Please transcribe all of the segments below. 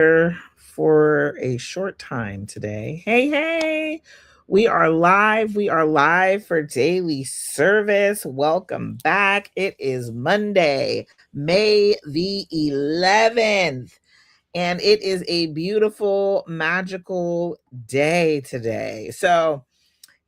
here for a short time today. Hey, we are live. We are live for daily service. Welcome back. It is Monday, May the 11th, and it is a beautiful, magical day today. So,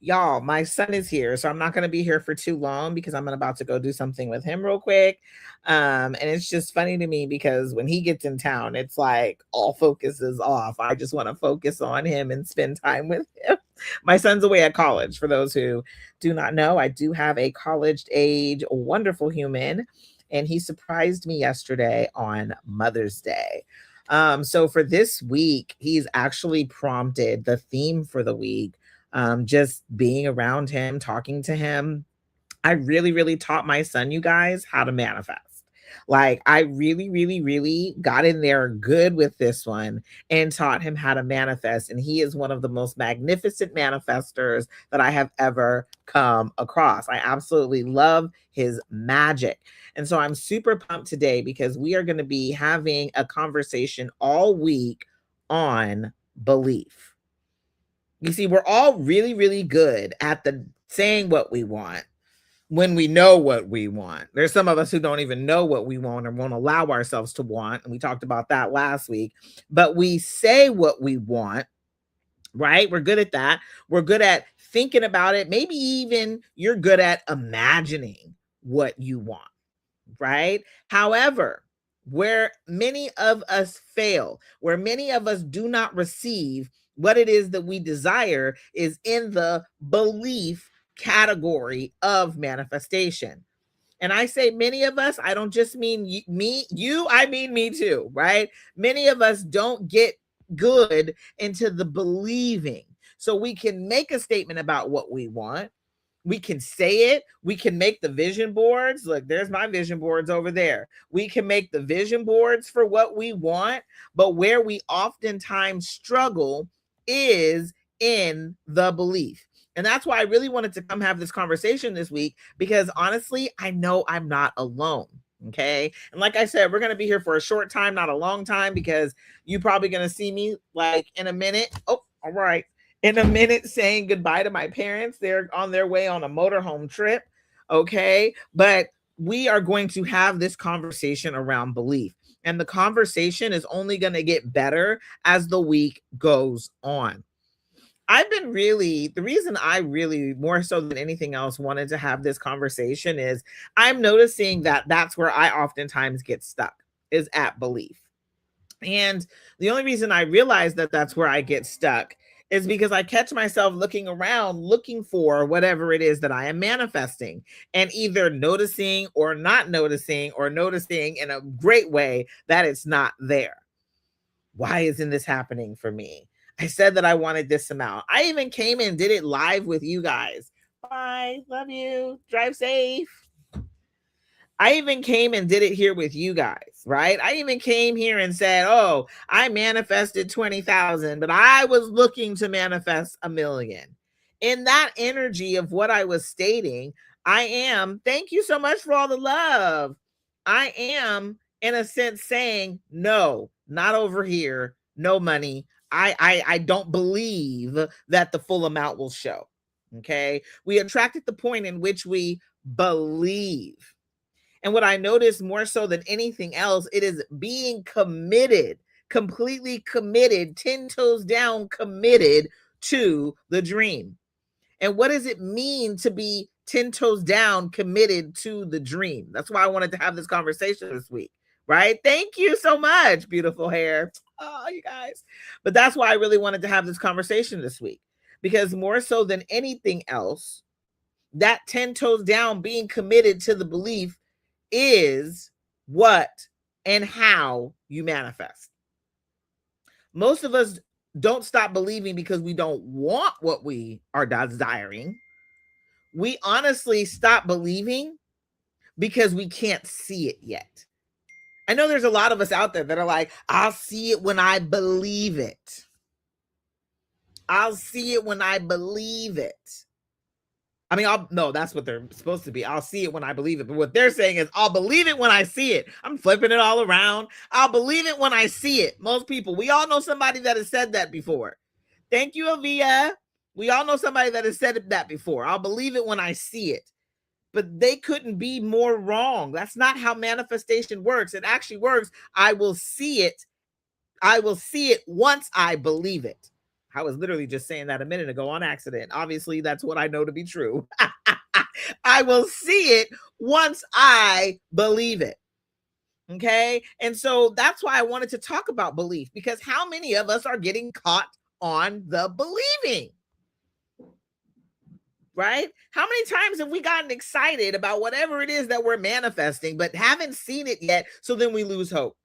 y'all, my son is here, so I'm not going to be here for too long because I'm about to go do something with him real quick. And it's just funny to me because when he gets in town, it's like all focus is off. I just want to focus on him and spend time with him. My son's away at college. For those who do not know, I do have a college age wonderful human, and he surprised me yesterday on Mother's Day. So for this week, he's actually prompted the theme for the week, just being around him, talking to him. I really taught my son, you guys, how to manifest. Like, I really got in there good with this one and taught him how to manifest. And he is one of the most magnificent manifestors that I have ever come across. I absolutely love his magic. And so I'm super pumped today because we are going to be having a conversation all week on belief. You see, we're all really good at the saying what we want when we know what we want. There's some of us who don't even know what we want or won't allow ourselves to want. And we talked about that last week. But we say what we want, right? We're good at that. We're good at thinking about it. Maybe even you're good at imagining what you want, right? However, where many of us fail, where many of us do not receive what it is that we desire, is in the belief category of manifestation. And I say many of us, I don't just mean you, I mean me too, right? Many of us don't get good into the believing. So we can make a statement about what we want. We can say it. We can make the vision boards. Look, there's my vision boards over there. We can make the vision boards for what we want, but where we oftentimes struggle is in the belief. And that's why I really wanted to come have this conversation this week, because honestly, I know I'm not alone. Okay. And like I said, we're going to be here for a short time, not a long time, because you're probably going to see me like in a minute. Oh, all right, in a minute saying goodbye to my parents. They're on their way on a motorhome trip. Okay. But we are going to have this conversation around belief. And the conversation is only going to get better as the week goes on. The reason I really, more so than anything else, wanted to have this conversation is I'm noticing that that's where I oftentimes get stuck, is at belief. And the only reason I realize that that's where I get stuck is because I catch myself looking around, looking for whatever it is that I am manifesting, and either noticing or not noticing, or noticing in a great way that it's not there. Why isn't this happening for me? I said that I wanted this amount. I even came and did it live with you guys. Bye. Love you. Drive safe. I even came and did it here with you guys, right? I even came here and said, oh, I manifested 20,000, but I was looking to manifest 1,000,000. In that energy of what I was stating, thank you so much for all the love. I am, in a sense, saying, no, not over here. No money. I don't believe that the full amount will show. Okay. We attracted the point in which we believe. And what I noticed more so than anything else, it is being committed, completely committed, 10 toes down, committed to the dream. And what does it mean to be 10 toes down, committed to the dream? That's why I wanted to have this conversation this week, right? Thank you so much, beautiful hair. Oh, you guys. But that's why I really wanted to have this conversation this week, because more so than anything else, that 10 toes down, being committed to the belief, is what and how you manifest. Most of us don't stop believing because we don't want what we are desiring. We honestly stop believing because we can't see it yet. I know there's a lot of us out there that are like, I'll see it when I believe it. I'll see it when I believe it. I mean, no, that's what they're supposed to be. I'll see it when I believe it. But what they're saying is, I'll believe it when I see it. I'm flipping it all around. I'll believe it when I see it. Most people, we all know somebody that has said that before. Thank you, Avia. We all know somebody that has said that before. I'll believe it when I see it. But they couldn't be more wrong. That's not how manifestation works. It actually works. I will see it. I will see it once I believe it. I was literally just saying that a minute ago on accident. Obviously, that's what I know to be true. I will see it once I believe it. Okay. And so that's why I wanted to talk about belief, because how many of us are getting caught on the believing? Right? How many times have we gotten excited about whatever it is that we're manifesting, but haven't seen it yet? So then we lose hope.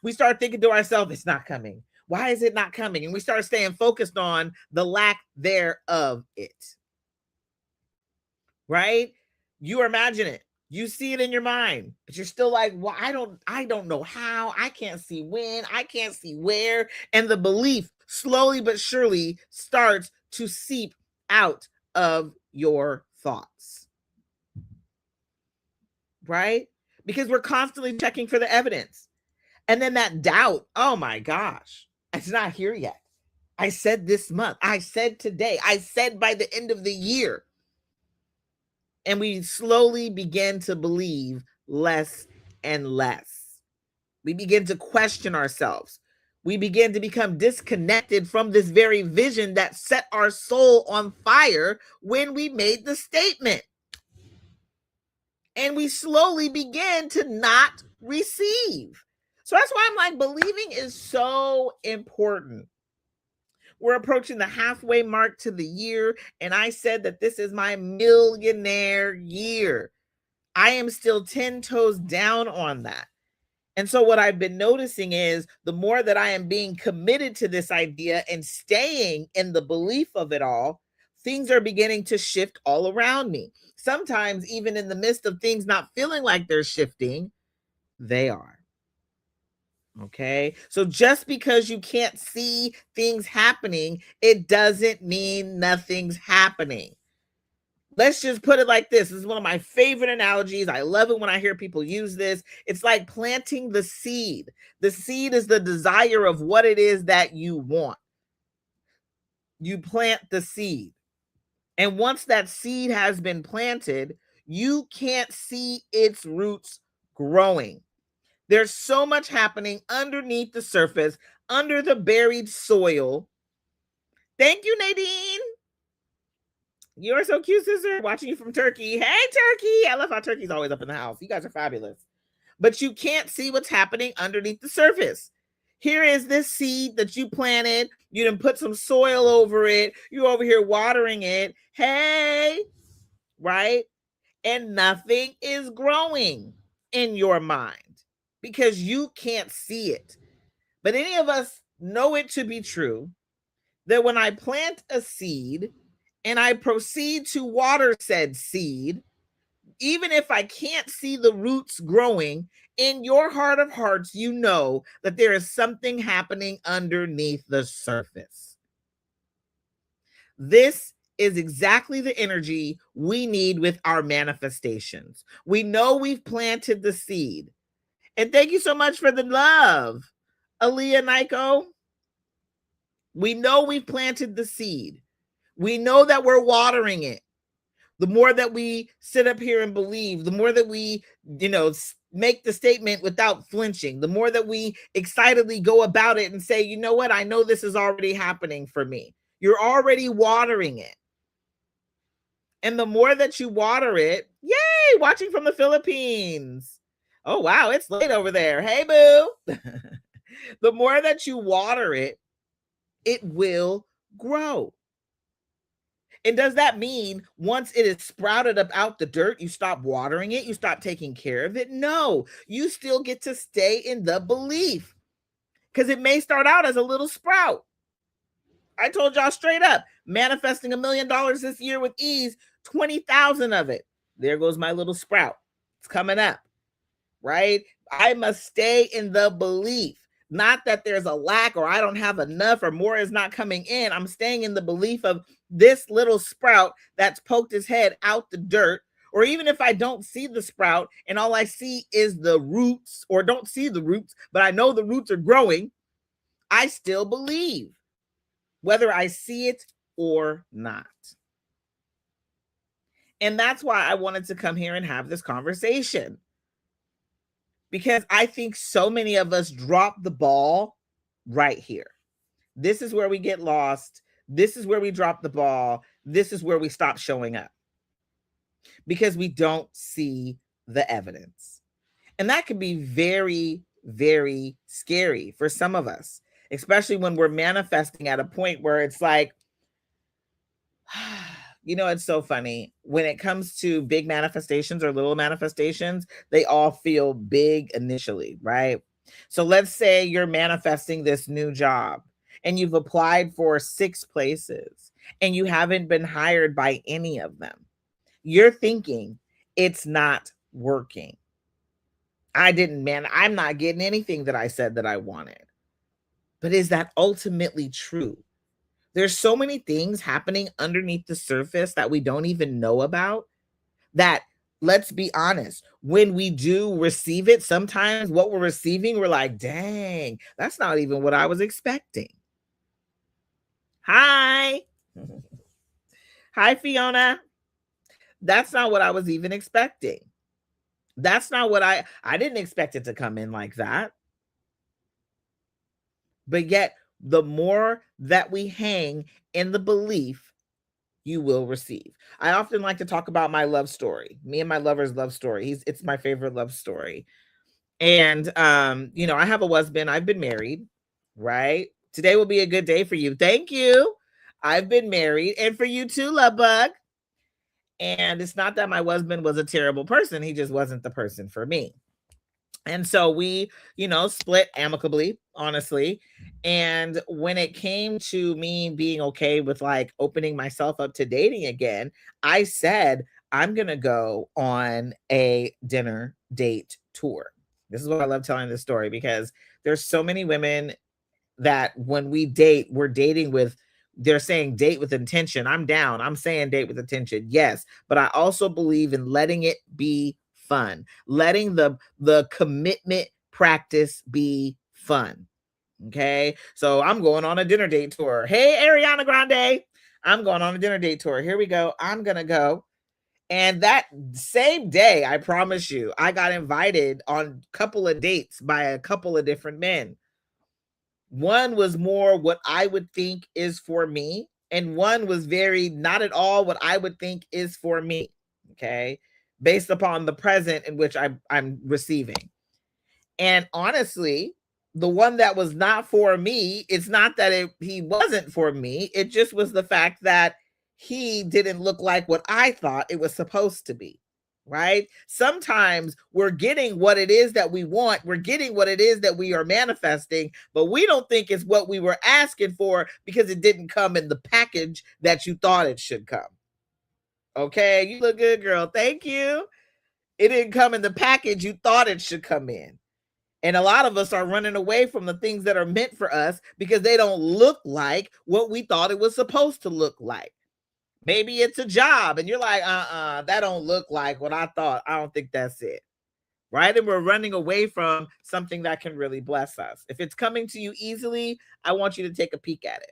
We start thinking to ourselves, it's not coming. Why is it not coming? And we start staying focused on the lack thereof it. Right? You imagine it. You see it in your mind, but you're still like, well, I don't know how. I can't see when. I can't see where. And the belief slowly but surely starts to seep out of your thoughts. Right? Because we're constantly checking for the evidence. And then that doubt, oh my gosh, it's not here yet. I said this month. I said today. I said by the end of the year. And we slowly begin to believe less and less. We begin to question ourselves. We begin to become disconnected from this very vision that set our soul on fire when we made the statement. And we slowly begin to not receive. So that's why I'm like, believing is so important. We're approaching the halfway mark to the year, and I said that this is my millionaire year. I am still 10 toes down on that. And so what I've been noticing is the more that I am being committed to this idea and staying in the belief of it all, things are beginning to shift all around me. Sometimes even in the midst of things not feeling like they're shifting, they are. Okay. So just because you can't see things happening, it doesn't mean nothing's happening. Let's just put it like this. This is one of my favorite analogies. I love it when I hear people use this. It's like planting the seed. The seed is the desire of what it is that you want. You plant the seed. And once that seed has been planted, you can't see its roots growing. There's so much happening underneath the surface, under the buried soil. Thank you, Nadine. You're so cute, sister. Watching you from Turkey. Hey, Turkey. I love how Turkey's always up in the house. You guys are fabulous. But you can't see what's happening underneath the surface. Here is this seed that you planted. You done put some soil over it. You're over here watering it. Hey, right? And nothing is growing in your mind because you can't see it. But any of us know it to be true that when I plant a seed and I proceed to water said seed, even if I can't see the roots growing, in your heart of hearts, you know that there is something happening underneath the surface. This is exactly the energy we need with our manifestations. We know we've planted the seed. And thank you so much for the love, Aaliyah Nyko. We know we've planted the seed. We know that we're watering it. The more that we sit up here and believe, the more that we, make the statement without flinching, the more that we excitedly go about it and say, you know what, I know this is already happening for me. You're already watering it. And the more that you water it, yay, watching from the Philippines. Oh, wow, it's late over there. Hey, boo. The more that you water it, it will grow. And does that mean once it is sprouted up out the dirt, you stop watering it, you stop taking care of it? No, you still get to stay in the belief because it may start out as a little sprout. I told y'all straight up, manifesting $1 million this year with ease, 20,000 of it. There goes my little sprout. It's coming up, right? I must stay in the belief. Not that there's a lack or I don't have enough or more is not coming in. I'm staying in the belief of this little sprout that's poked his head out the dirt. Or even if I don't see the sprout and all I see is the roots, or don't see the roots, but I know the roots are growing, I still believe, whether I see it or not. And that's why I wanted to come here and have this conversation. Because I think so many of us drop the ball right here. This is where we get lost. This is where we drop the ball. This is where we stop showing up because we don't see the evidence. And that can be very, very scary for some of us, especially when we're manifesting at a point where it's like, you know, it's so funny. When it comes to big manifestations or little manifestations, they all feel big initially, right? So let's say you're manifesting this new job and you've applied for 6 places and you haven't been hired by any of them. You're thinking it's not working. I'm not getting anything that I said that I wanted. But is that ultimately true? There's so many things happening underneath the surface that we don't even know about that, let's be honest, when we do receive it, sometimes what we're receiving, we're like, dang, that's not even what I was expecting. Hi. Hi, Fiona. That's not what I was even expecting. That's not what I didn't expect it to come in like that. But yet, the more that we hang in the belief, you will receive. I often like to talk about my love story, me and my lover's love story. It's my favorite love story. And you know, I have a husband. I've been married, right? Today will be a good day for you. Thank you. I've been married, and for you too, love bug. And it's not that my husband was a terrible person. He just wasn't the person for me. And so we, you know, split amicably, honestly. And when it came to me being okay with like opening myself up to dating again, I said, I'm going to go on a dinner date tour. This is what I love telling this story because there's so many women that when we date, we're dating with, they're saying date with intention. I'm down. I'm saying date with intention. Yes. But I also believe in letting it be fun, letting the commitment practice be fun. Okay. So I'm going on a dinner date tour. Hey, Ariana Grande. I'm going on a dinner date tour. Here we go. I'm going to go. And that same day, I promise you, I got invited on a couple of dates by a couple of different men. One was more what I would think is for me, and one was very not at all what I would think is for me. Okay. Based upon the present in which I'm receiving. And honestly, the one that was not for me, it's not that he wasn't for me. It just was the fact that he didn't look like what I thought it was supposed to be. Right? Sometimes we're getting what it is that we want. We're getting what it is that we are manifesting, but we don't think it's what we were asking for because it didn't come in the package that you thought it should come. Okay, you look good, girl. Thank you. It didn't come in the package you thought it should come in. And a lot of us are running away from the things that are meant for us because they don't look like what we thought it was supposed to look like. Maybe it's a job and you're like, that don't look like what I thought. I don't think that's it. Right? And we're running away from something that can really bless us. If it's coming to you easily, I want you to take a peek at it.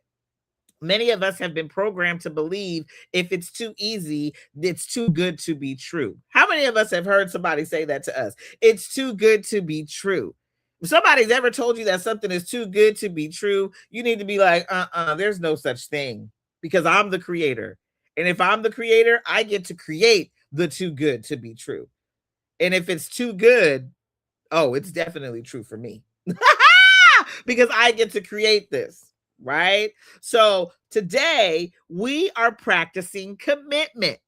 Many of us have been programmed to believe if it's too easy, it's too good to be true. How many of us have heard somebody say that to us? It's too good to be true. If somebody's ever told you that something is too good to be true, you need to be like, there's no such thing because I'm the creator. And if I'm the creator, I get to create the too good to be true. And if it's too good, oh, it's definitely true for me because I get to create this. Right? So today we are practicing commitment.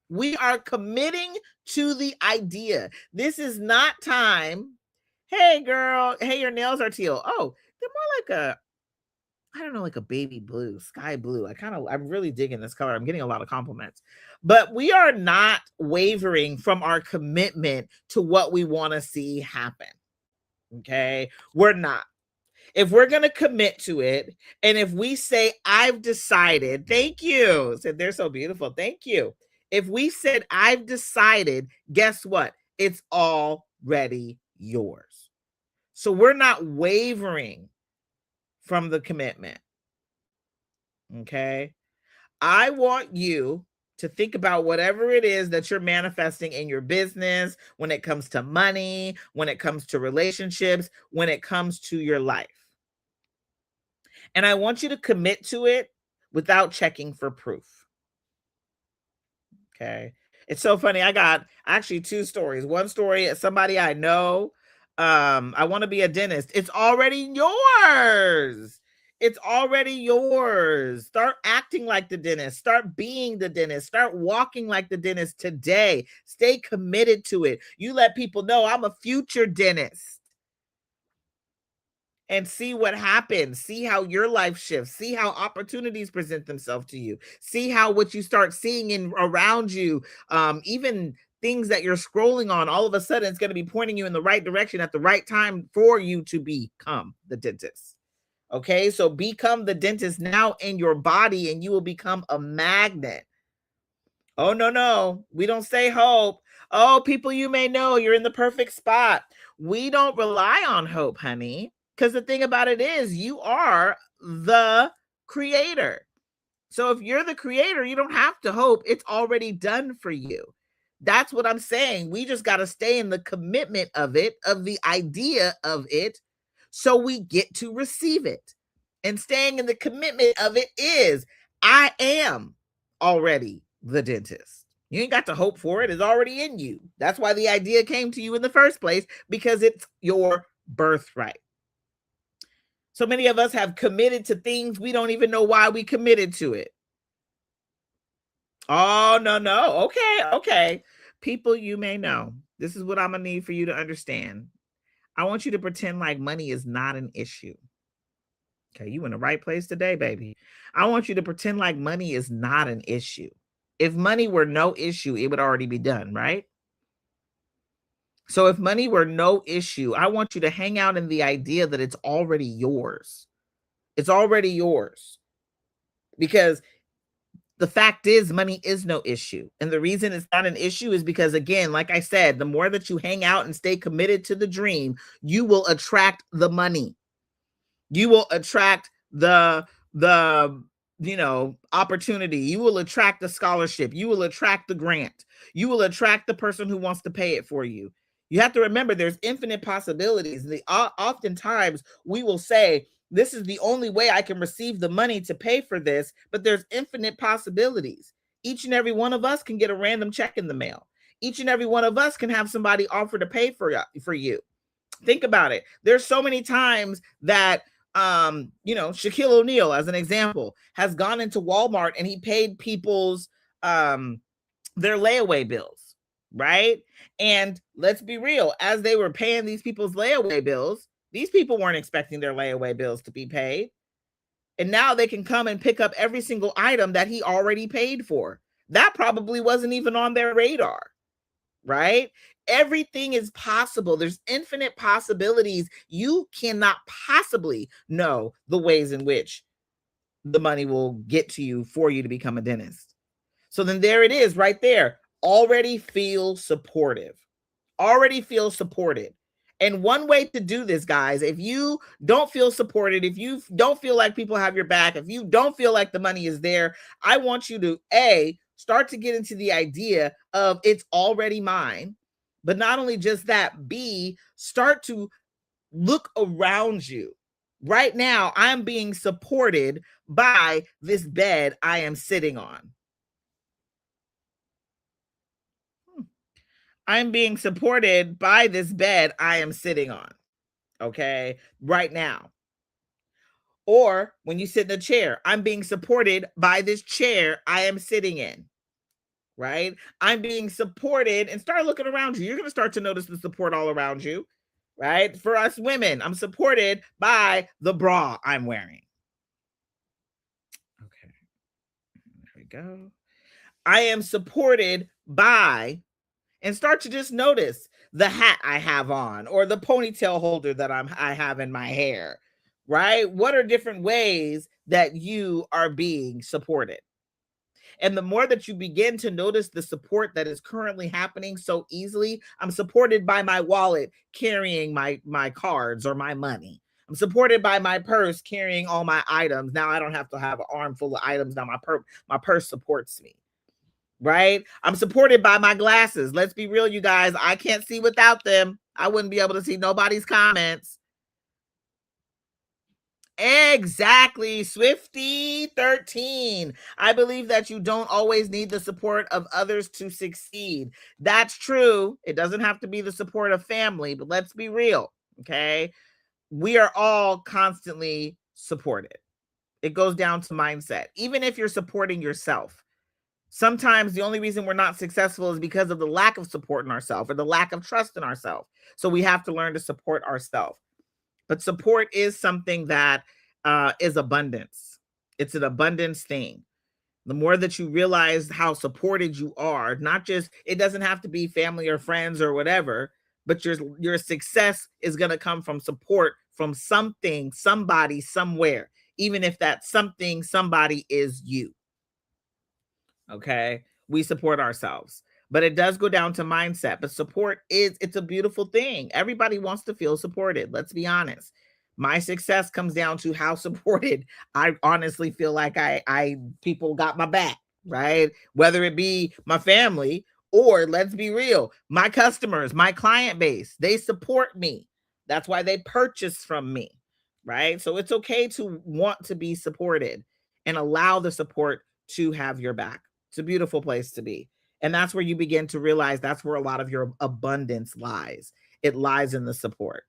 We are committing to the idea. This is not time. Hey, girl. Hey, your nails are teal. Oh, they're more like I don't know, like a baby blue, sky blue. I'm really digging this color. I'm getting a lot of compliments. But we are not wavering from our commitment to what we want to see happen. Okay? We're not. If we're going to commit to it, and if we say, I've decided, thank you. Said they're so beautiful. Thank you. If we said, I've decided, guess what? It's already yours. So we're not wavering from the commitment. Okay. I want you to think about whatever it is that you're manifesting in your business, when it comes to money, when it comes to relationships, when it comes to your life. And I want you to commit to it without checking for proof. Okay. It's so funny. I got actually two stories. One story, somebody I know, I want to be a dentist. It's already yours. It's already yours. Start acting like the dentist. Start being the dentist. Start walking like the dentist today. Stay committed to it. You let people know I'm a future dentist. And see what happens. See how your life shifts. See how opportunities present themselves to you. See how what you start seeing in around you, even things that you're scrolling on, all of a sudden it's going to be pointing you in the right direction at the right time for you to become the dentist. Okay, so become the dentist now in your body, and you will become a magnet. Oh, no, we don't say hope. Oh, people you may know, you're in the perfect spot. We don't rely on hope, honey. Because the thing about it is, you are the creator. So if you're the creator, you don't have to hope. It's already done for you. That's what I'm saying. We just got to stay in the commitment of it, of the idea of it, so we get to receive it. And staying in the commitment of it is, I am already the dentist. You ain't got to hope for it. It's already in you. That's why the idea came to you in the first place, because it's your birthright. So many of us have committed to things we don't even know why we committed to it. Oh, no. Okay. People you may know. This is what I'm going to need for you to understand. I want you to pretend like money is not an issue. Okay, you in the right place today, baby. I want you to pretend like money is not an issue. If money were no issue, it would already be done, right? So if money were no issue, I want you to hang out in the idea that it's already yours. It's already yours. Because the fact is, money is no issue. And the reason it's not an issue is because, again, like I said, the more that you hang out and stay committed to the dream, you will attract the money. You will attract the opportunity. You will attract the scholarship. You will attract the grant. You will attract the person who wants to pay it for you. You have to remember there's infinite possibilities. Oftentimes we will say, this is the only way I can receive the money to pay for this, but there's infinite possibilities. Each and every one of us can get a random check in the mail. Each and every one of us can have somebody offer to pay for you. Think about it. There's so many times that Shaquille O'Neal, as an example, has gone into Walmart and he paid people's their layaway bills, right? And let's be real, as they were paying these people's layaway bills, these people weren't expecting their layaway bills to be paid. And now they can come and pick up every single item that he already paid for. That probably wasn't even on their radar, right? Everything is possible. There's infinite possibilities. You cannot possibly know the ways in which the money will get to you for you to become a dentist. So then there it is right there. Already feel supportive. Already feel supported. And one way to do this, guys, if you don't feel supported, if you don't feel like people have your back, if you don't feel like the money is there, I want you to start to get into the idea of it's already mine. But not only just that, B, start to look around you. Right now, I'm being supported by this bed I am sitting on. I'm being supported by this bed I am sitting on. Okay, right now. Or when you sit in a chair, I'm being supported by this chair I am sitting in. Right? I'm being supported, and start looking around you. You're going to start to notice the support all around you. Right? For us women, I'm supported by the bra I'm wearing. Okay. There we go. I am supported by, and start to just notice the hat I have on, or the ponytail holder that I have in my hair. right? What are different ways that you are being supported? And the more that you begin to notice the support that is currently happening so easily, I'm supported by my wallet carrying my cards or my money. I'm supported by my purse carrying all my items. Now I don't have to have an arm full of items. Now my purse supports me, right? I'm supported by my glasses. Let's be real, you guys. I can't see without them. I wouldn't be able to see nobody's comments. Exactly, Swifty 13. I believe that you don't always need the support of others to succeed. That's true. It doesn't have to be the support of family, but let's be real, okay? We are all constantly supported. It goes down to mindset. Even if you're supporting yourself, sometimes the only reason we're not successful is because of the lack of support in ourselves or the lack of trust in ourselves. So we have to learn to support ourselves. But support is something that is abundance. It's an abundance thing. The more that you realize how supported you are, not just, it doesn't have to be family or friends or whatever, but your success is going to come from support from something, somebody, somewhere, even if that something, somebody is you. Okay, we support ourselves, but it does go down to mindset. But support is, it's a beautiful thing. Everybody wants to feel supported, let's be honest. My success comes down to how supported I honestly feel like I people got my back, right? Whether it be my family or, let's be real, my customers, my client base, they support me. That's why they purchase from me, right? So it's okay to want to be supported and allow the support to have your back. It's a beautiful place to be. And that's where you begin to realize that's where a lot of your abundance lies. It lies in the support.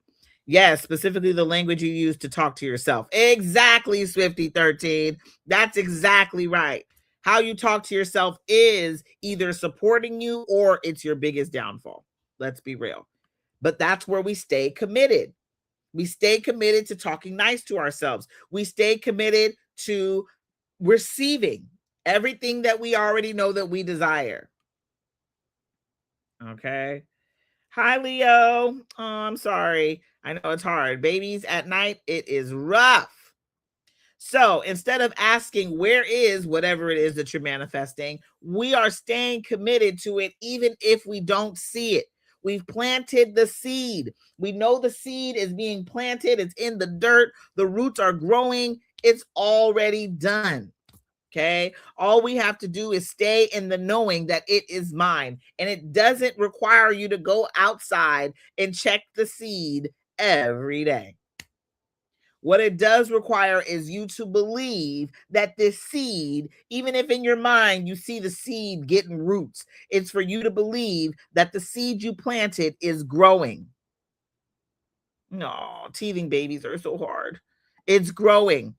Yes, specifically the language you use to talk to yourself. Exactly, Swifty 13. That's exactly right. How you talk to yourself is either supporting you or it's your biggest downfall. Let's be real. But that's where we stay committed. We stay committed to talking nice to ourselves. We stay committed to receiving everything that we already know that we desire. Okay. Hi, Leo. Oh, I'm sorry. I know it's hard. Babies at night, it is rough. So instead of asking, where is whatever it is that you're manifesting, we are staying committed to it, even if we don't see it. We've planted the seed. We know the seed is being planted, it's in the dirt, the roots are growing, it's already done. Okay. All we have to do is stay in the knowing that it is mine. And it doesn't require you to go outside and check the seed every day. What it does require is you to believe that this seed, even if in your mind you see the seed getting roots, it's for you to believe that the seed you planted is growing. No, teething babies are so hard. It's growing.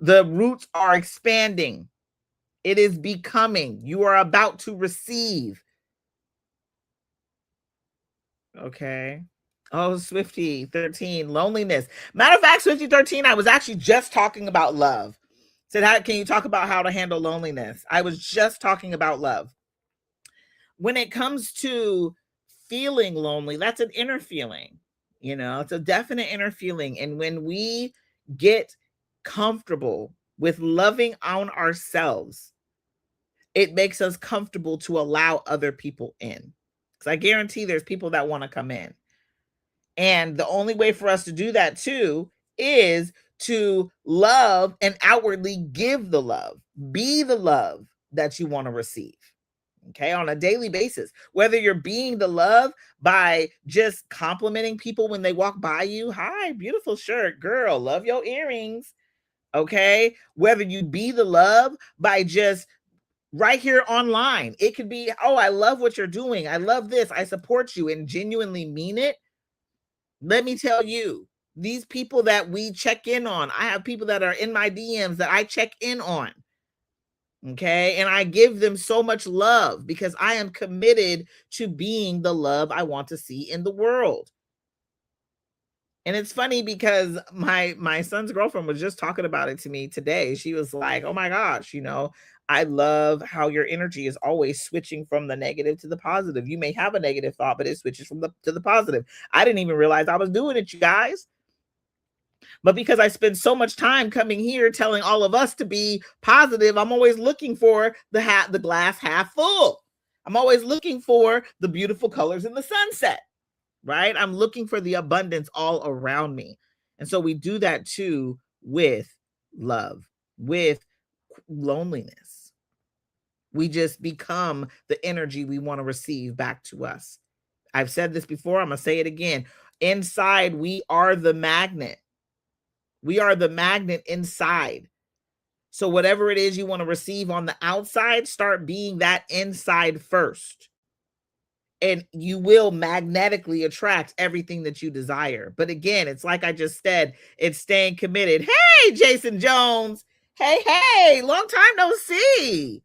The roots are expanding. It is becoming. You are about to receive. Okay. Oh, Swifty 13, loneliness. Matter of fact, Swifty 13, I was actually just talking about love. Said, how can you talk about how to handle loneliness? I was just talking about love. When it comes to feeling lonely, that's an inner feeling. You know, it's a definite inner feeling. And when we get comfortable with loving on ourselves, it makes us comfortable to allow other people in. Because I guarantee there's people that want to come in. And the only way for us to do that too is to love and outwardly give the love, be the love that you want to receive. Okay, on a daily basis, whether you're being the love by just complimenting people when they walk by you. Hi, beautiful shirt, girl, love your earrings. Okay, whether you be the love by just right here online. It could be, oh, I love what you're doing. I love this. I support you and genuinely mean it. Let me tell you, these people that we check in on, I have people that are in my DMs that I check in on. Okay. And I give them so much love because I am committed to being the love I want to see in the world. And it's funny because my son's girlfriend was just talking about it to me today. She was like, "Oh my gosh, you know, I love how your energy is always switching from the negative to the positive. You may have a negative thought, but it switches from the to the positive." I didn't even realize I was doing it, you guys. But because I spend so much time coming here telling all of us to be positive, I'm always looking for the glass half full. I'm always looking for the beautiful colors in the sunset, right? I'm looking for the abundance all around me. And so we do that too with love, with loneliness. We just become the energy we want to receive back to us. I've said this before, I'm going to say it again. Inside, we are the magnet. We are the magnet inside. So whatever it is you want to receive on the outside, start being that inside first. And you will magnetically attract everything that you desire. But again, it's like I just said, it's staying committed. Hey, Jason Jones. Hey, long time no see.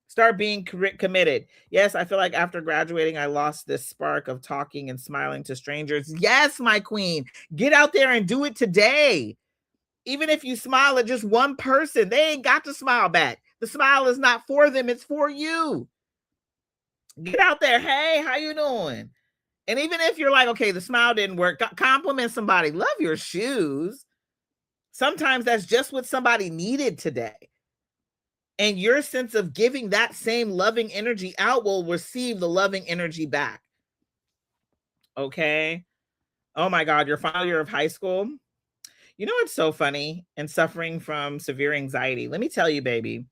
Start being committed. Yes, I feel like after graduating, I lost this spark of talking and smiling to strangers. Yes, my queen, get out there and do it today. Even if you smile at just one person, they ain't got to smile back. The smile is not for them, it's for you. Get out there. Hey, how you doing? And even if you're like, okay, the smile didn't work, compliment somebody. Love your shoes. Sometimes that's just what somebody needed today. And your sense of giving that same loving energy out will receive the loving energy back. Okay. Oh my God, your final year of high school. You know what's so funny? And suffering from severe anxiety. Let me tell you, baby,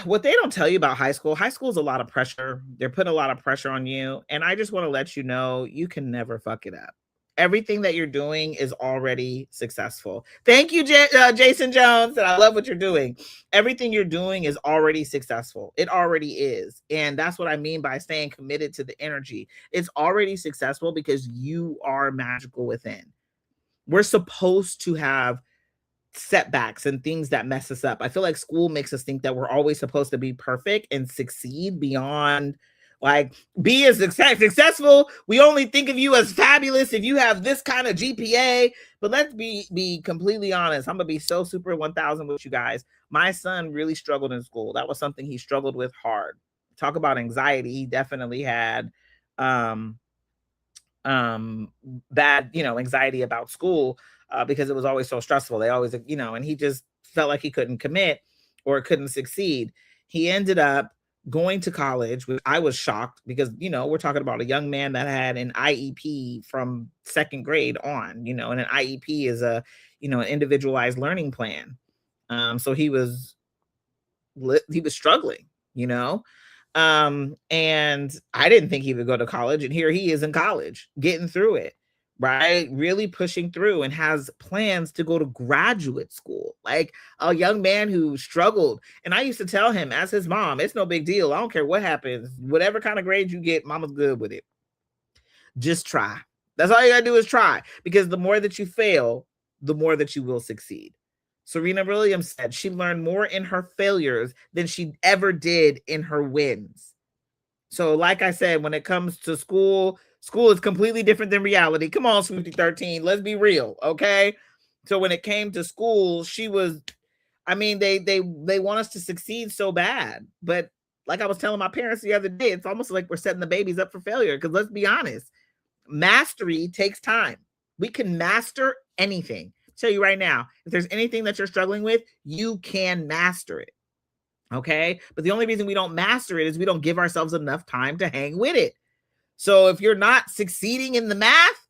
what they don't tell you about high school is a lot of pressure. They're putting a lot of pressure on you. And I just want to let you know, you can never fuck it up. Everything that you're doing is already successful. Thank you, Jason Jones. And I love what you're doing. Everything you're doing is already successful. It already is. And that's what I mean by staying committed to the energy. It's already successful because you are magical within. We're supposed to have setbacks and things that mess us up. I feel like school makes us think that we're always supposed to be perfect and succeed beyond, like, be as successful. We only think of you as fabulous if you have this kind of GPA. But let's be completely honest. I'm gonna be so super 1000 with you guys. My son really struggled in school. That was something he struggled with hard. Talk about anxiety. He definitely had bad, anxiety about school, because it was always so stressful. They always, and he just felt like he couldn't commit or couldn't succeed. He ended up going to college, which I was shocked because, we're talking about a young man that had an IEP from second grade on, and an IEP is an individualized learning plan. So he was struggling, and I didn't think he would go to college, and here he is in college getting through it, right? Really pushing through, and has plans to go to graduate school, like a young man who struggled. And I used to tell him, as his mom, it's no big deal. I don't care what happens. Whatever kind of grade you get, mama's good with it. Just try. That's all you gotta do is try, because the more that you fail, the more that you will succeed. Serena Williams said she learned more in her failures than she ever did in her wins. So like I said, when it comes to school is completely different than reality. Come on, Swifty 13, let's be real, okay? So when it came to school, she was, they want us to succeed so bad. But like I was telling my parents the other day, it's almost like we're setting the babies up for failure, because let's be honest, mastery takes time. We can master anything. Tell you right now, if there's anything that you're struggling with, you can master it. Okay. But the only reason we don't master it is we don't give ourselves enough time to hang with it. So if you're not succeeding in the math,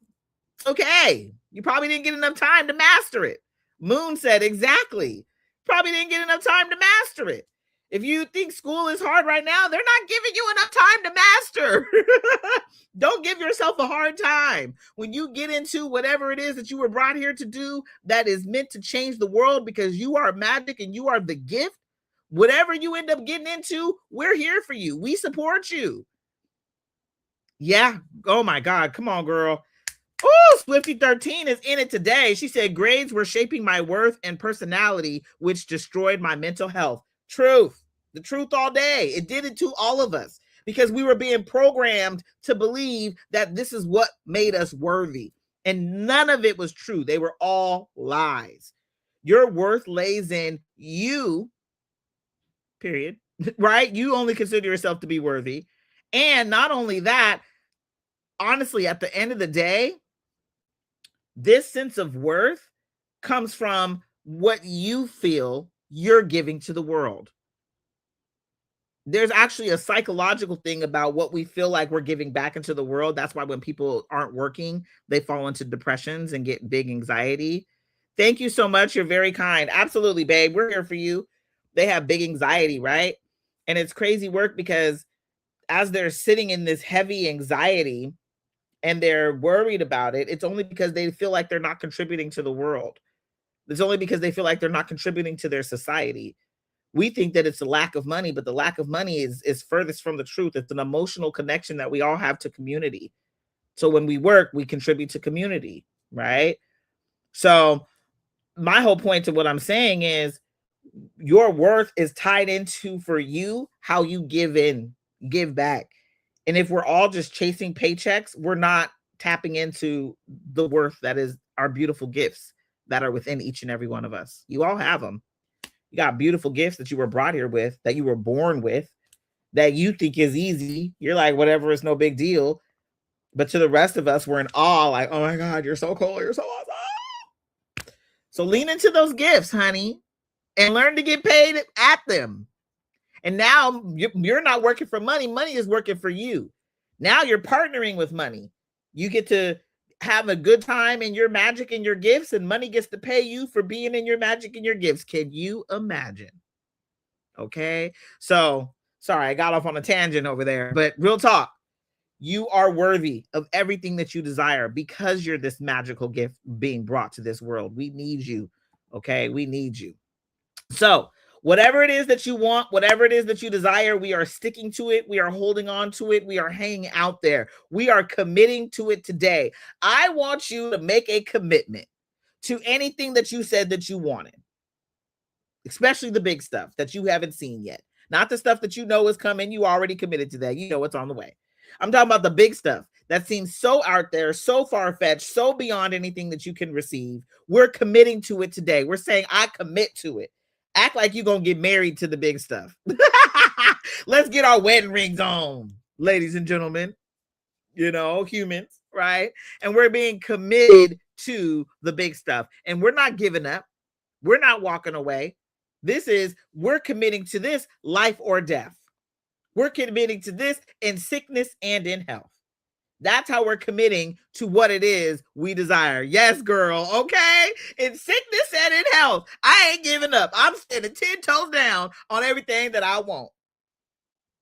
it's okay. You probably didn't get enough time to master it. Moon said exactly. Probably didn't get enough time to master it. If you think school is hard right now, they're not giving you enough time to master. Don't give yourself a hard time. When you get into whatever it is that you were brought here to do, that is meant to change the world, because you are magic and you are the gift. Whatever you end up getting into, we're here for you. We support you. Yeah. Oh my God. Come on, girl. Oh, Swifty 13 is in it today. She said grades were shaping my worth and personality, which destroyed my mental health. Truth. The truth all day. It did it to all of us, because we were being programmed to believe that this is what made us worthy. And none of it was true. They were all lies. Your worth lays in you, period, right? You only consider yourself to be worthy. And not only that, honestly, at the end of the day, This sense of worth comes from what you feel you're giving to the world. There's actually a psychological thing about what we feel like we're giving back into the world. That's why when people aren't working, they fall into depressions and get big anxiety. Thank you so much. You're very kind. Absolutely, babe. We're here for you. They have big anxiety, right? And it's crazy work because as they're sitting in this heavy anxiety and they're worried about it, it's only because they feel like they're not contributing to the world. It's only because they feel like they're not contributing to their society. We think that it's a lack of money, but the lack of money is furthest from the truth. It's an emotional connection that we all have to community. So when we work, we contribute to community, right? So my whole point to what I'm saying is your worth is tied into, for you, how you give back. And if we're all just chasing paychecks, we're not tapping into the worth that is our beautiful gifts that are within each and every one of us. You all have them. You got beautiful gifts that you were brought here with, that you were born with, that you think is easy. You're like, whatever, it's no big deal. But to the rest of us, we're in awe, like, oh my God, you're so cool. You're so awesome. So lean into those gifts, honey, and learn to get paid at them. And now you're not working for money. Money is working for you. Now you're partnering with money. You get to have a good time in your magic and your gifts, and money gets to pay you for being in your magic and your gifts. Can you imagine? Okay. So sorry, I got off on a tangent over there, but real talk. You are worthy of everything that you desire because you're this magical gift being brought to this world. We need you. Okay. We need you. So whatever it is that you want, whatever it is that you desire, we are sticking to it. We are holding on to it. We are hanging out there. We are committing to it today. I want you to make a commitment to anything that you said that you wanted, especially the big stuff that you haven't seen yet. Not the stuff that you know is coming. You already committed to that. You know it's on the way. I'm talking about the big stuff that seems so out there, so far-fetched, so beyond anything that you can receive. We're committing to it today. We're saying, I commit to it. Act like you're going to get married to the big stuff. Let's get our wedding rings on, ladies and gentlemen, humans, right? And we're being committed to the big stuff. And we're not giving up. We're not walking away. We're committing to this life or death. We're committing to this in sickness and in health. That's how we're committing to what it is we desire. Yes, girl. Okay. In sickness and in health. I ain't giving up. I'm standing 10 toes down on everything that I want.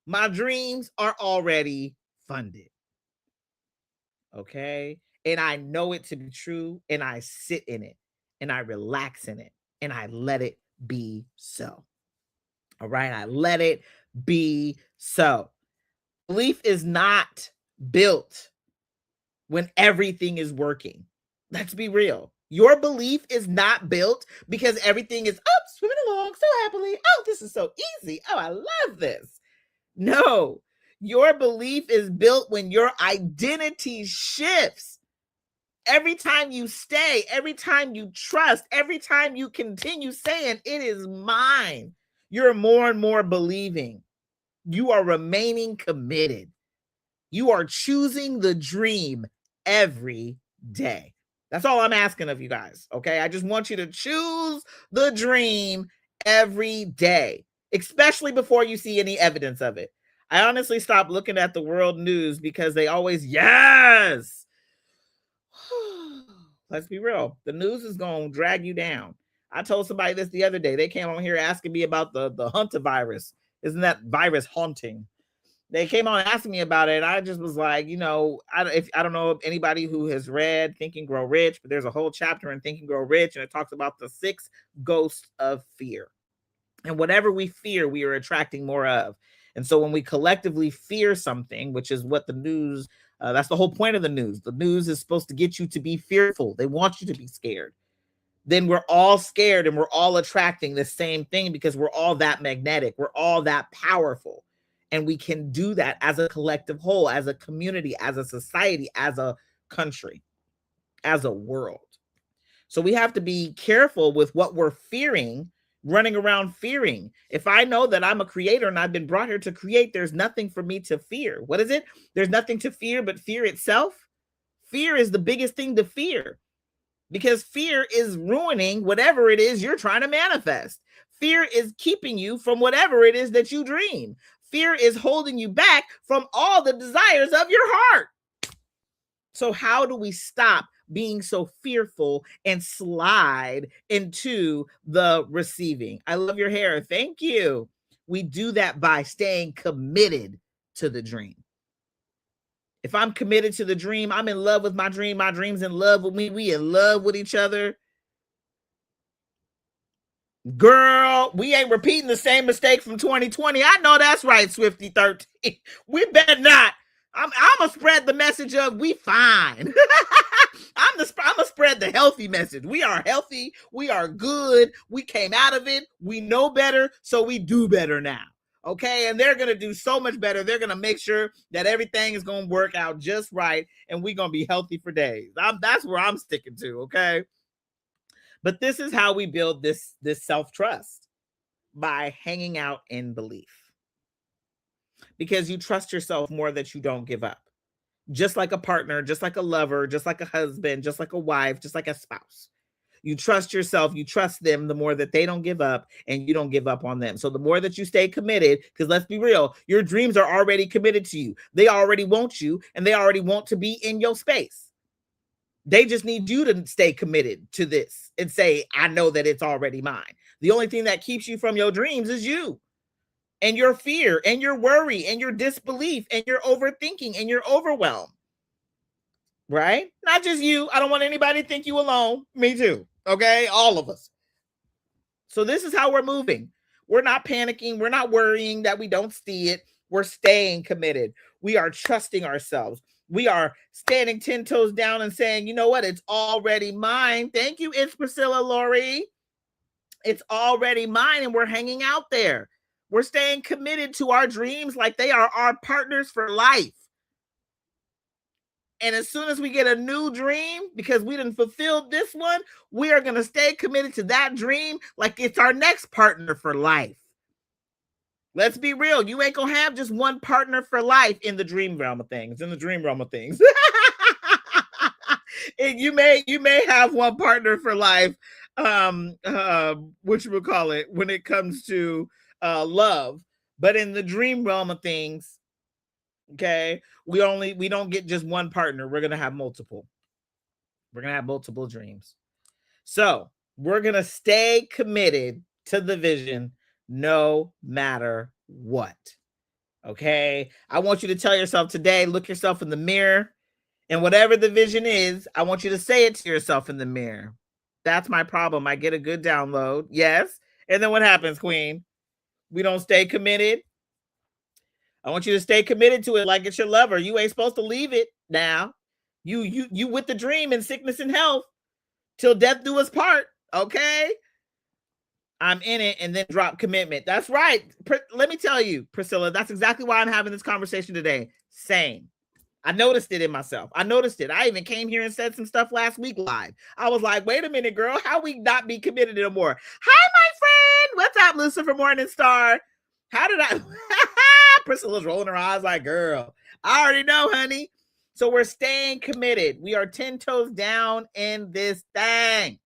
My dreams are already funded. Okay. And I know it to be true. And I sit in it. And I relax in it. And I let it be so. All right. I let it be so. Belief is not built when everything is working. Let's be real. Your belief is not built because everything is up, swimming along so happily. Oh, this is so easy. Oh, I love this. No, your belief is built when your identity shifts. Every time you stay, every time you trust, every time you continue saying, it is mine, you're more and more believing. You are remaining committed. You are choosing the dream every day. That's all I'm asking of you guys, okay? I just want you to choose the dream every day, especially before you see any evidence of it. I honestly stopped looking at the world news because they always, yes. Let's be real. The news is going to drag you down. I told somebody this the other day. They came on here asking me about the Hunter virus. Isn't that virus haunting? They came on asking me about it. I just was like, I don't know if anybody who has read Think and Grow Rich, but there's a whole chapter in Think and Grow Rich, and it talks about the 6 ghosts of fear. And whatever we fear, we are attracting more of. And so when we collectively fear something, which is what the news, that's the whole point of the news. The news is supposed to get you to be fearful. They want you to be scared. Then we're all scared and we're all attracting the same thing because we're all that magnetic. We're all that powerful. And we can do that as a collective whole, as a community, as a society, as a country, as a world. So we have to be careful with what we're fearing, running around fearing. If I know that I'm a creator and I've been brought here to create, there's nothing for me to fear. What is it? There's nothing to fear but fear itself. Fear is the biggest thing to fear. because fear is ruining whatever it is you're trying to manifest. Fear is keeping you from whatever it is that you dream. Fear is holding you back from all the desires of your heart. So how do we stop being so fearful and slide into the receiving? I love your hair. Thank you. We do that by staying committed to the dream. If I'm committed to the dream, I'm in love with my dream. My dream's in love with me. We in love with each other. Girl, we ain't repeating the same mistake from 2020. I know that's right, Swifty 13. We better not. I'm gonna spread the message of we fine. I'm gonna spread the healthy message. We are healthy. We are good. We came out of it. We know better, so we do better now. Okay, and they're gonna do so much better. They're gonna make sure that everything is gonna work out just right, and we're gonna be healthy for days. That's where I'm sticking to. Okay. But this is how we build this self-trust, by hanging out in belief. Because you trust yourself more that you don't give up. Just like a partner, just like a lover, just like a husband, just like a wife, just like a spouse. You trust yourself, you trust them the more that they don't give up and you don't give up on them. So the more that you stay committed, because let's be real, your dreams are already committed to you. They already want you and they already want to be in your space. They just need you to stay committed to this and say, I know that it's already mine. The only thing that keeps you from your dreams is you and your fear and your worry and your disbelief and your overthinking and your overwhelm. Right? Not just you. I don't want anybody to think you alone. Me too. Okay? All of us. So this is how we're moving. We're not panicking. We're not worrying that we don't see it. We're staying committed. We are trusting ourselves. We are standing 10 toes down and saying, you know what? It's already mine. Thank you. It's Priscilla Lori. It's already mine. And we're hanging out there. We're staying committed to our dreams like they are our partners for life. And as soon as we get a new dream, because we didn't fulfill this one, we are going to stay committed to that dream like it's our next partner for life. Let's be real. You ain't going to have just one partner for life in the dream realm of things. And you may have one partner for life, which we'll call it, when it comes to love. But in the dream realm of things, okay, we don't get just one partner. We're going to have multiple. We're going to have multiple dreams. So we're going to stay committed to the vision no matter what. Okay. I want you to tell yourself today, look yourself in the mirror, and whatever the vision is, I want you to say it to yourself in the mirror. That's my problem. I get a good download. Yes. And then what happens, Queen? We don't stay committed. I want you to stay committed to it like it's your lover. You ain't supposed to leave it now. You with the dream in sickness and health till death do us part. Okay. I'm in it and then drop commitment. That's right. Let me tell you, Priscilla, that's exactly why I'm having this conversation today. Same. I noticed it in myself. I noticed it. I even came here and said some stuff last week live. I was like, wait a minute, girl. How we not be committed anymore? Hi, my friend. What's up, Lucifer Morningstar? How did I? Priscilla's rolling her eyes like, girl, I already know, honey. So we're staying committed. We are 10 toes down in this thing.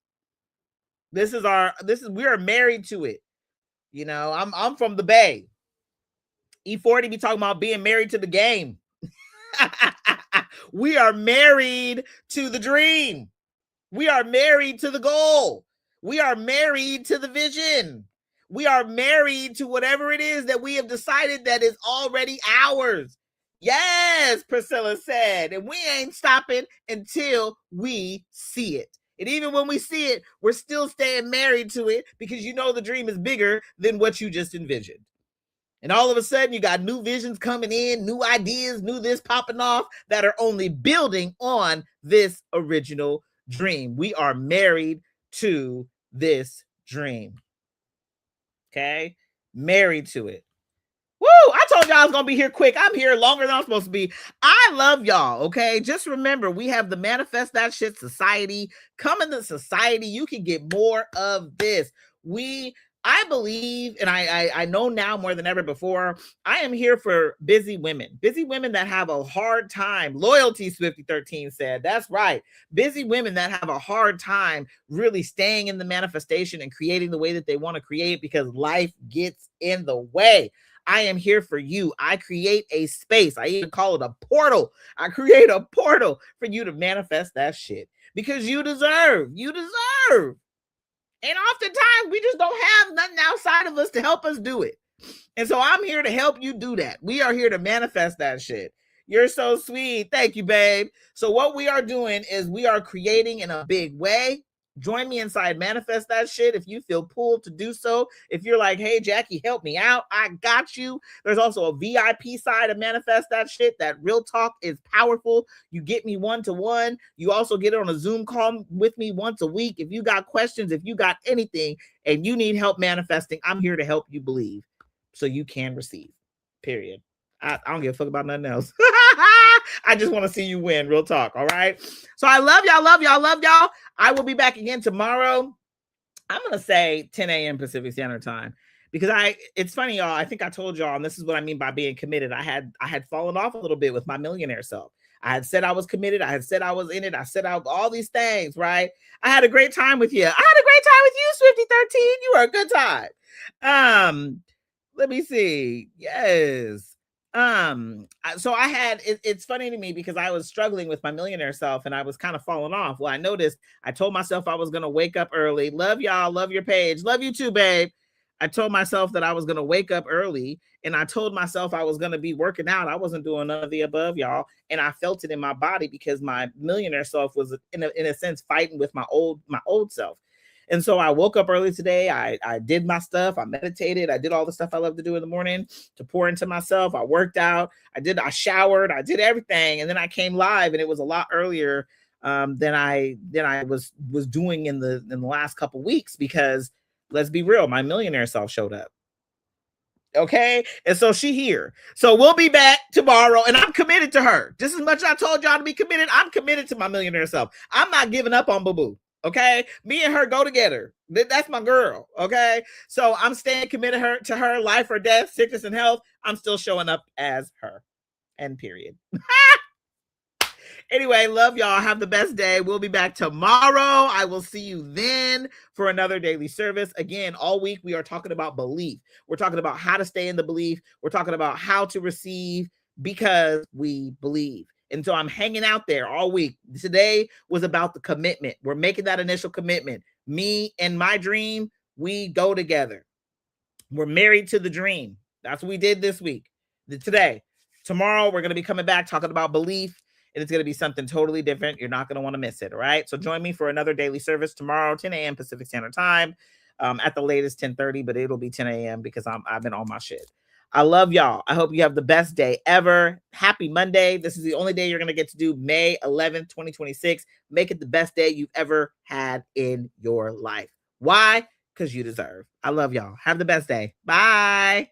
We are married to it. You know, I'm from the Bay. E40 be talking about being married to the game. We are married to the dream. We are married to the goal. We are married to the vision. We are married to whatever it is that we have decided that is already ours. Yes, Priscilla said, and we ain't stopping until we see it. And even when we see it, we're still staying married to it because you know the dream is bigger than what you just envisioned. And all of a sudden, you got new visions coming in, new ideas, new this popping off that are only building on this original dream. We are married to this dream. Okay? Married to it. Woo! I told y'all I was going to be here quick. I'm here longer than I'm supposed to be. I love y'all, okay? Just remember, we have the Manifest That Shit Society. Come in the society. You can get more of this. We I believe, and I know now more than ever before, I am here for busy women that have a hard time. Loyalty, Swifty 13 said. That's right. Busy women that have a hard time really staying in the manifestation and creating the way that they want to create because life gets in the way. I am here for you. I create a space. I even call it a portal. I create a portal for you to manifest that shit because you deserve. You deserve. And oftentimes we just don't have nothing outside of us to help us do it. And so I'm here to help you do that. We are here to manifest that shit. You're so sweet. Thank you, babe. So what we are doing is we are creating in a big way. Join me inside Manifest That Shit if you feel pulled to do so. If you're like, hey, Jackie, help me out, I got you. There's also a VIP side of Manifest That Shit. That real talk is powerful. You get me one-to-one. You also get on a Zoom call with me once a week. If you got questions, if you got anything, and you need help manifesting, I'm here to help you believe so you can receive. Period. I don't give a fuck about nothing else. I just want to see you win. Real talk. All right. So I love y'all, love y'all, love y'all. I will be back again tomorrow. I'm going to say 10 a.m. Pacific Standard Time because it's funny, y'all. I think I told y'all, and this is what I mean by being committed. I had fallen off a little bit with my millionaire self. I had said I was committed. I had said I was in it. I said out all these things, right? I had a great time with you. I had a great time with you, Swifty 13. You were a good time. Let me see. Yes. So I had it's funny to me because I was struggling with my millionaire self and I was kind of falling off. Well, I noticed I told myself I was gonna wake up early. Love y'all, love your page, love you too, babe. I told myself that I was gonna wake up early and I told myself I was gonna be working out. I wasn't doing none of the above, y'all. And I felt it in my body because my millionaire self was in a sense fighting with my old self. And so I woke up early today. I did my stuff. I meditated. I did all the stuff I love to do in the morning to pour into myself. I worked out. I showered. I did everything. And then I came live and it was a lot earlier than I was doing in the last couple weeks because let's be real, my millionaire self showed up. Okay. And so she here. So we'll be back tomorrow. And I'm committed to her. Just as much as I told y'all to be committed, I'm committed to my millionaire self. I'm not giving up on Boo Boo. Okay. Me and her go together. That's my girl. Okay. So I'm staying committed to her life or death, sickness and health. I'm still showing up as her. And period. Anyway, love y'all. Have the best day. We'll be back tomorrow. I will see you then for another daily service. Again, all week we are talking about belief. We're talking about how to stay in the belief. We're talking about how to receive because we believe. And so I'm hanging out there all week. Today was about the commitment. We're making that initial commitment. Me and my dream, we go together. We're married to the dream. That's what we did this week. Today. Tomorrow, we're going to be coming back talking about belief. And it's going to be something totally different. You're not going to want to miss it. All right. So join me for another daily service tomorrow, 10 a.m. Pacific Standard Time. At the latest 10:30, but it'll be 10 a.m. because I've been on my shit. I love y'all. I hope you have the best day ever. Happy Monday. This is the only day you're going to get to do May 11th, 2026. Make it the best day you've ever had in your life. Why? Because you deserve. I love y'all. Have the best day. Bye.